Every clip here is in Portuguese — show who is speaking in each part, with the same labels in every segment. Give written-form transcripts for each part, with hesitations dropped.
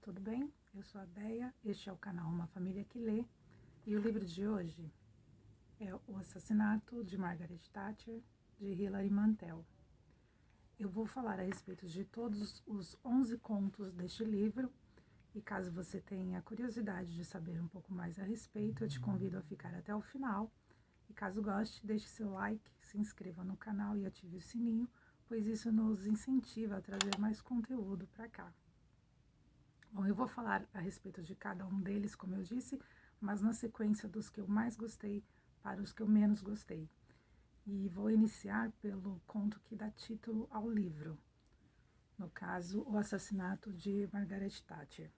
Speaker 1: tudo bem? Eu sou a Deia, este é o canal Uma Família que Lê, e o livro de hoje é O Assassinato de Margaret Thatcher, de Hilary Mantel. Eu vou falar a respeito de todos os 11 contos deste livro, e caso você tenha curiosidade de saber um pouco mais a respeito, eu te convido a ficar até o final. E caso goste, deixe seu like, se inscreva no canal e ative o sininho, pois isso nos incentiva a trazer mais conteúdo para cá. Bom, eu vou falar a respeito de cada um deles, como eu disse, mas na sequência dos que eu mais gostei para os que eu menos gostei. E vou iniciar pelo conto que dá título ao livro, no caso, O Assassinato de Margaret Thatcher.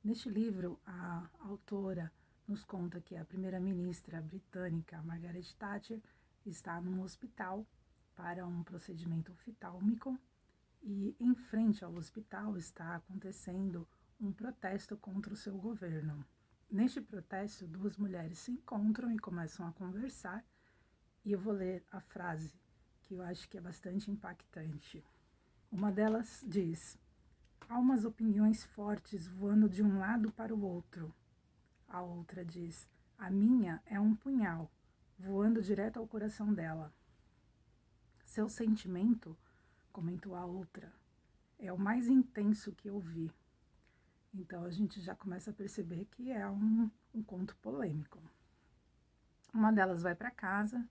Speaker 1: Neste livro, a autora nos conta que a primeira-ministra britânica, Margaret Thatcher, está num hospital para um procedimento oftálmico, e em frente ao hospital está acontecendo um protesto contra o seu governo. Neste protesto, duas mulheres se encontram e começam a conversar, e eu vou ler a frase, que eu acho que é bastante impactante. Uma delas diz: "Há umas opiniões fortes voando de um lado para o outro." A outra diz: "A minha é um punhal, voando direto ao coração dela." "Seu sentimento," comentou a outra, "é o mais intenso que eu vi." Então a gente já começa a perceber que é um conto polêmico. Uma delas vai para casa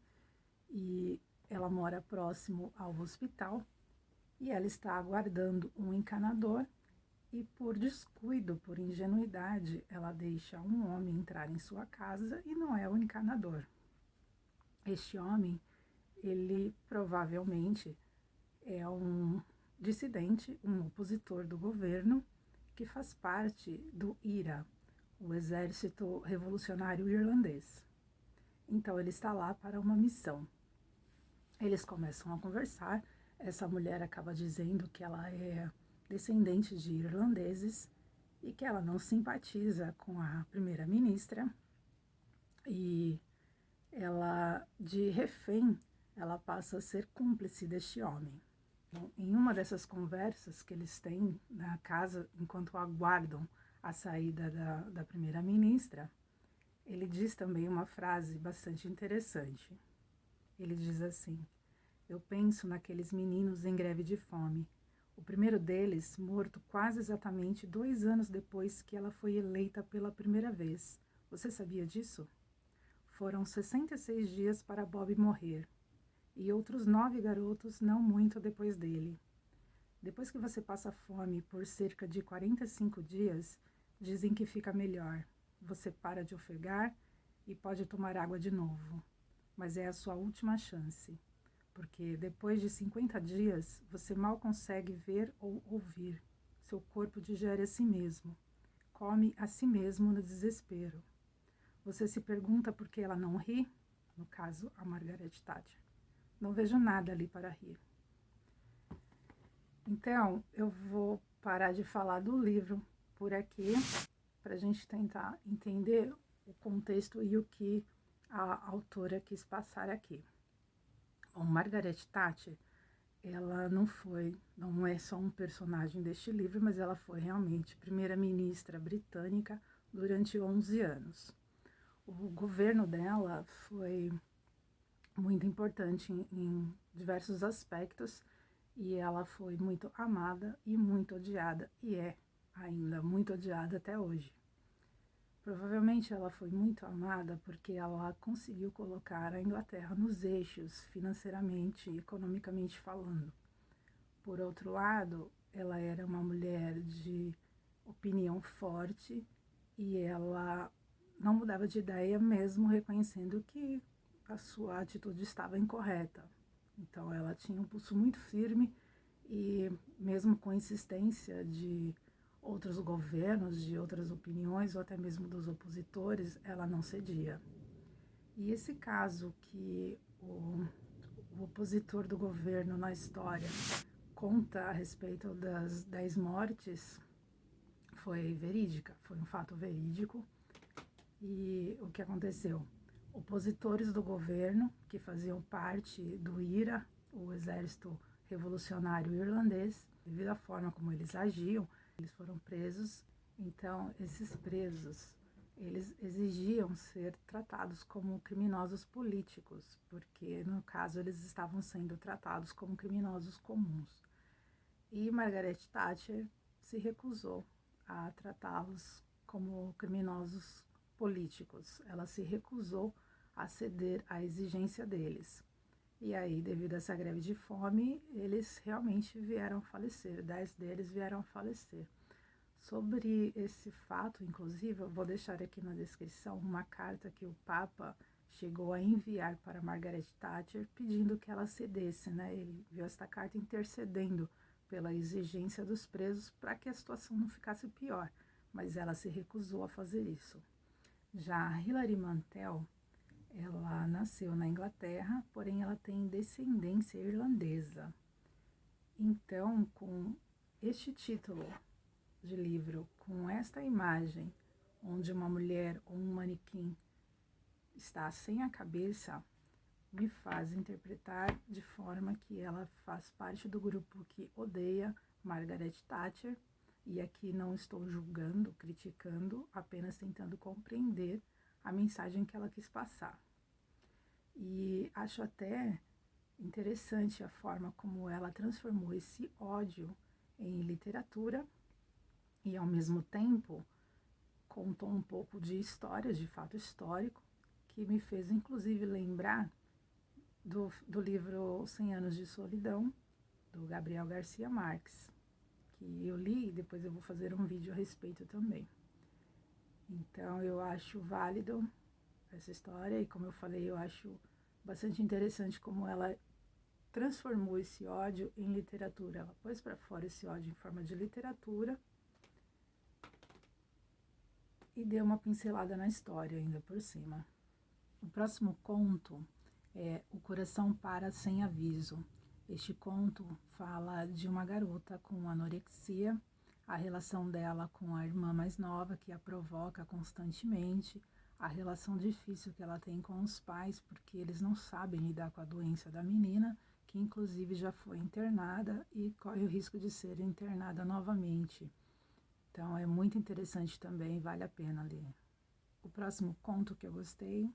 Speaker 1: e ela mora próximo ao hospital e ela está aguardando um encanador e, por descuido, por ingenuidade, ela deixa um homem entrar em sua casa e não é o encanador. Este homem, ele provavelmente é um dissidente, um opositor do governo, que faz parte do IRA, o Exército Revolucionário Irlandês. Então ele está lá para uma missão. Eles começam a conversar, essa mulher acaba dizendo que ela é descendente de irlandeses e que ela não simpatiza com a primeira-ministra, e ela, de refém, ela passa a ser cúmplice deste homem. Então, em uma dessas conversas que eles têm na casa, enquanto aguardam a saída da primeira-ministra, ele diz também uma frase bastante interessante. Ele diz assim: "Eu penso naqueles meninos em greve de fome. O primeiro deles morto quase exatamente 2 anos depois que ela foi eleita pela primeira vez. Você sabia disso? Foram 66 dias para Bob morrer. E outros 9 garotos não muito depois dele. Depois que você passa fome por cerca de 45 dias, dizem que fica melhor. Você para de ofegar e pode tomar água de novo. Mas é a sua última chance, porque depois de 50 dias, você mal consegue ver ou ouvir. Seu corpo digere a si mesmo, come a si mesmo no desespero. Você se pergunta por que ela não ri?" No caso, a Margaret Thatcher. "Não vejo nada ali para rir." Então, eu vou parar de falar do livro por aqui, para a gente tentar entender o contexto e o que a autora quis passar aqui. Bom, Margaret Thatcher, ela não é só um personagem deste livro, mas ela foi realmente primeira-ministra britânica durante 11 anos. O governo dela foi muito importante em diversos aspectos, e ela foi muito amada e muito odiada, e é ainda muito odiada até hoje. Provavelmente ela foi muito amada porque ela conseguiu colocar a Inglaterra nos eixos, financeiramente e economicamente falando. Por outro lado, ela era uma mulher de opinião forte e ela não mudava de ideia, mesmo reconhecendo que a sua atitude estava incorreta. Então ela tinha um pulso muito firme e, mesmo com insistência de outros governos, de outras opiniões ou até mesmo dos opositores, ela não cedia. E esse caso que o opositor do governo na história conta a respeito das 10 mortes foi verídica, foi um fato verídico. E o que aconteceu? Opositores do governo, que faziam parte do IRA, o Exército Revolucionário Irlandês, devido à forma como eles agiam, Eles foram presos, então esses presos, eles exigiam ser tratados como criminosos políticos, porque no caso eles estavam sendo tratados como criminosos comuns. E Margaret Thatcher se recusou a tratá-los como criminosos políticos. Ela se recusou a ceder à exigência deles. E aí, devido a essa greve de fome, eles realmente vieram a falecer. 10 deles vieram a falecer. Sobre esse fato, inclusive, eu vou deixar aqui na descrição uma carta que o Papa chegou a enviar para Margaret Thatcher pedindo que ela cedesse, né? Ele viu esta carta intercedendo pela exigência dos presos para que a situação não ficasse pior, mas ela se recusou a fazer isso. Já Hilary Mantel, ela nasceu na Inglaterra, porém ela tem descendência irlandesa. Então, com este título de livro, com esta imagem, onde uma mulher ou um manequim está sem a cabeça, me faz interpretar de forma que ela faz parte do grupo que odeia Margaret Thatcher, e aqui não estou julgando, criticando, apenas tentando compreender a mensagem que ela quis passar. E acho até interessante a forma como ela transformou esse ódio em literatura e, ao mesmo tempo, contou um pouco de história, de fato histórico, que me fez inclusive lembrar do livro 100 Anos de Solidão, do Gabriel Garcia Marques, que eu li e depois eu vou fazer um vídeo a respeito também. Então eu acho válido essa história e, como eu falei, eu acho bastante interessante como ela transformou esse ódio em literatura. Ela pôs para fora esse ódio em forma de literatura e deu uma pincelada na história ainda por cima. O próximo conto é O Coração Para Sem Aviso. Este conto fala de uma garota com anorexia, a relação dela com a irmã mais nova, que a provoca constantemente, a relação difícil que ela tem com os pais, porque eles não sabem lidar com a doença da menina, que inclusive já foi internada e corre o risco de ser internada novamente. Então é muito interessante também, vale a pena ler. O próximo conto que eu gostei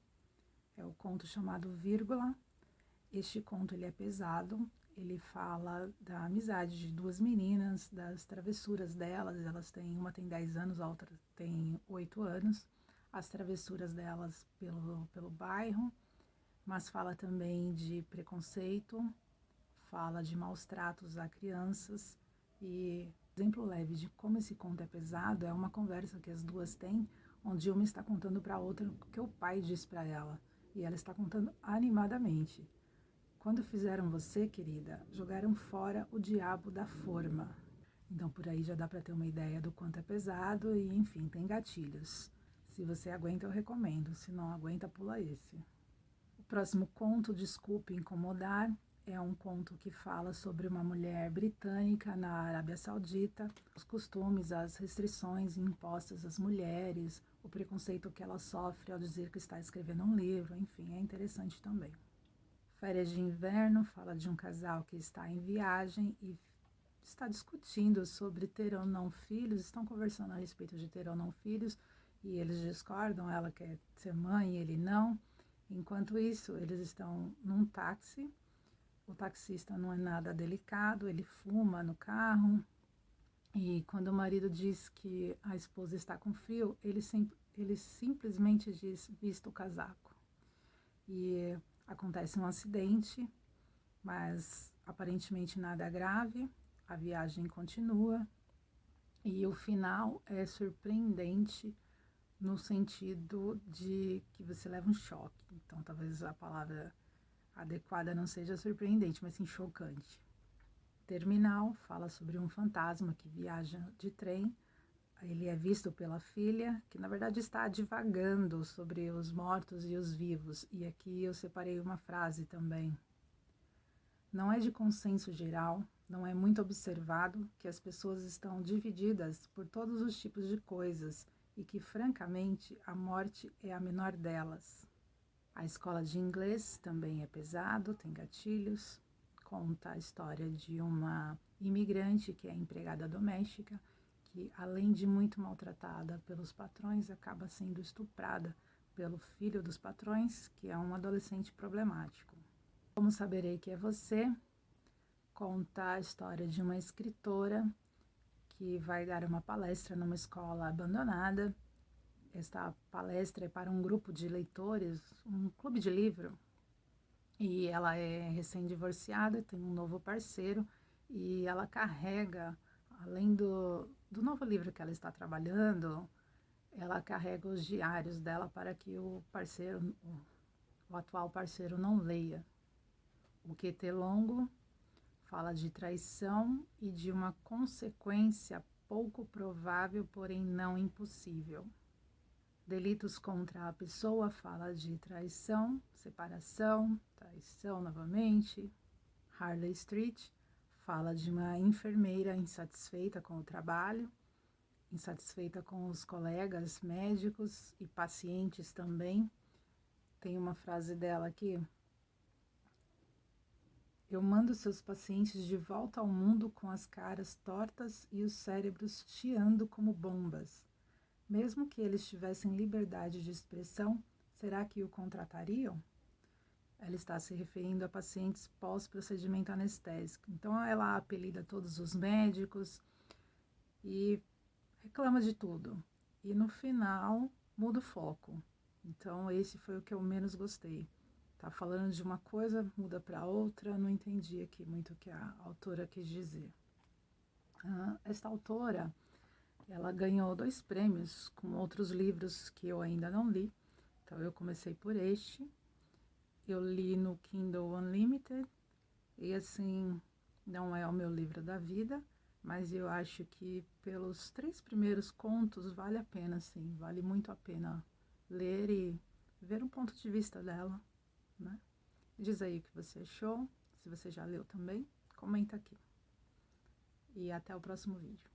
Speaker 1: é o conto chamado Vírgula. Este conto ele é pesado, ele fala da amizade de duas meninas, das travessuras delas. Uma tem 10 anos, a outra tem 8 anos, as travessuras delas pelo bairro, mas fala também de preconceito, fala de maus tratos a crianças. E exemplo leve de como esse conto é pesado é uma conversa que as duas têm, onde uma está contando para a outra o que o pai diz para ela, e ela está contando animadamente. Quando fizeram você, querida, jogaram fora o diabo da forma. Então por aí já dá para ter uma ideia do quanto é pesado e, enfim, tem gatilhos. Se você aguenta, eu recomendo. Se não aguenta, pula esse. O próximo conto, Desculpe Incomodar, é um conto que fala sobre uma mulher britânica na Arábia Saudita, os costumes, as restrições impostas às mulheres, o preconceito que ela sofre ao dizer que está escrevendo um livro, enfim, é interessante também. Férias de Inverno fala de um casal que está em viagem e está discutindo sobre ter ou não filhos, estão conversando a respeito de ter ou não filhos, e eles discordam, ela quer ser mãe e ele não. Enquanto isso, eles estão num táxi, o taxista não é nada delicado, ele fuma no carro, e quando o marido diz que a esposa está com frio, ele simplesmente diz, vista o casaco. E acontece um acidente, mas aparentemente nada grave, a viagem continua e o final é surpreendente no sentido de que você leva um choque. Então talvez a palavra adequada não seja surpreendente, mas sim chocante. Terminal fala sobre um fantasma que viaja de trem. Ele é visto pela filha, que na verdade está divagando sobre os mortos e os vivos. E aqui eu separei uma frase também. Não é de consenso geral, não é muito observado que as pessoas estão divididas por todos os tipos de coisas e que, francamente, a morte é a menor delas. A escola de inglês também é pesado, tem gatilhos. Conta a história de uma imigrante que é empregada doméstica, que, além de muito maltratada pelos patrões, acaba sendo estuprada pelo filho dos patrões, que é um adolescente problemático. Como Saberei que é Você conta a história de uma escritora que vai dar uma palestra numa escola abandonada. Esta palestra é para um grupo de leitores, um clube de livro, e ela é recém-divorciada, tem um novo parceiro, e ela carrega, além do novo livro que ela está trabalhando, ela carrega os diários dela para que o atual parceiro não leia. O QT longo fala de traição e de uma consequência pouco provável, porém não impossível. Delitos contra a pessoa fala de traição, separação, traição novamente. Harley Street fala de uma enfermeira insatisfeita com o trabalho, insatisfeita com os colegas médicos e pacientes também. Tem uma frase dela aqui: eu mando seus pacientes de volta ao mundo com as caras tortas e os cérebros chiando como bombas. Mesmo que eles tivessem liberdade de expressão, será que o contratariam? Ela está se referindo a pacientes pós-procedimento anestésico. Então, ela apelida todos os médicos e reclama de tudo. E no final, muda o foco. Então, esse foi o que eu menos gostei. Tá falando de uma coisa, muda para outra, não entendi aqui muito o que a autora quis dizer. Esta autora, ela ganhou 2 prêmios com outros livros que eu ainda não li. Então, eu comecei por este. Eu li no Kindle Unlimited. E, assim, não é o meu livro da vida, mas eu acho que pelos 3 primeiros contos vale a pena, sim. Vale muito a pena ler e ver o ponto de vista dela, né? Diz aí o que você achou. Se você já leu também, comenta aqui. E até o próximo vídeo.